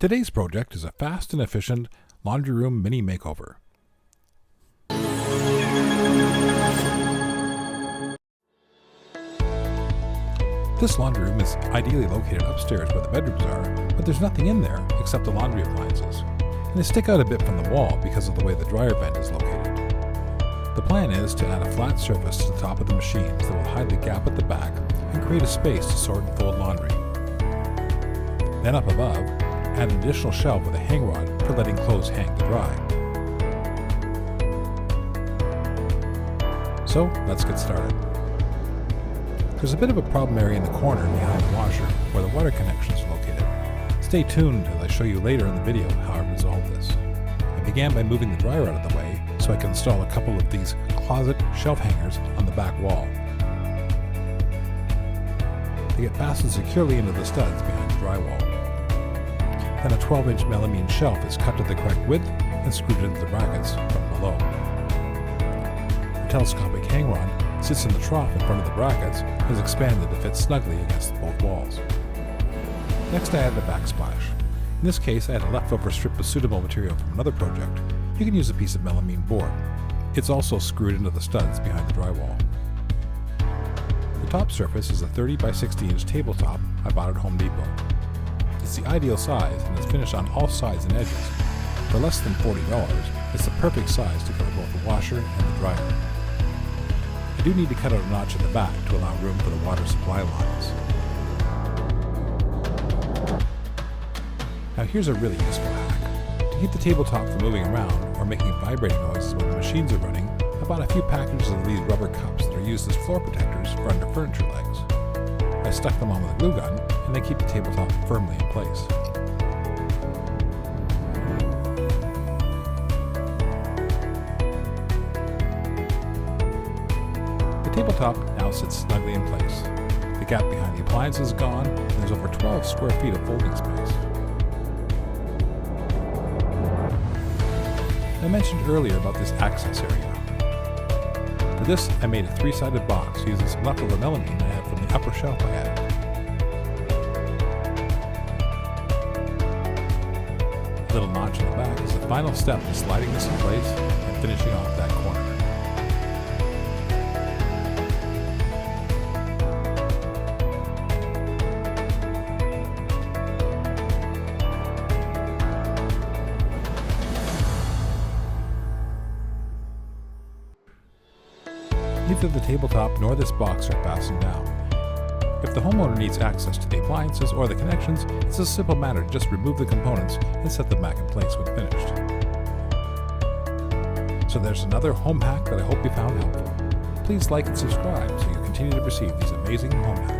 Today's project is a fast and efficient laundry room mini makeover. This laundry room is ideally located upstairs where the bedrooms are, but there's nothing in there except the laundry appliances, and they stick out a bit from the wall because of the way the dryer vent is located. The plan is to add a flat surface to the top of the machines that will hide the gap at the back and create a space to sort and fold laundry. Then up above, add an additional shelf with a hang rod for letting clothes hang to dry. So let's get started. There's a bit of a problem area in the corner behind the washer where the water connection is located. Stay tuned as I show you later in the video how I resolved this. I began by moving the dryer out of the way so I can install a couple of these closet shelf hangers on the back wall. They get fastened securely into the studs behind the drywall. Then a 12-inch melamine shelf is cut to the correct width and screwed into the brackets from below. The telescopic hang rod sits in the trough in front of the brackets and is expanded to fit snugly against both walls. Next I added a backsplash. In this case I had a leftover strip of suitable material from another project. You can use a piece of melamine board. It's also screwed into the studs behind the drywall. The top surface is a 30 by 60 inch tabletop I bought at Home Depot. It's the ideal size and is finished on all sides and edges. For less than $40, it's the perfect size to cover both the washer and the dryer. I do need to cut out a notch at the back to allow room for the water supply lines. Now here's a really useful hack. To keep the tabletop from moving around or making vibrating noises when the machines are running, I bought a few packages of these rubber cups that are used as floor protectors for under furniture legs. I stuck them on with a glue gun and they keep the tabletop firmly in place. The tabletop now sits snugly in place. The gap behind the appliances is gone and there's over 12 square feet of folding space. I mentioned earlier about this access area. For this, I made a three-sided box using some leftover melamine I had from the upper shelf I added. A little notch in the back is the final step in sliding this in place and finishing off that corner. Neither the tabletop nor this box are fastened down. If the homeowner needs access to the appliances or the connections, it's a simple matter to just remove the components and set them back in place when finished. So there's another home hack that I hope you found helpful. Please like and subscribe so you continue to receive these amazing home hacks.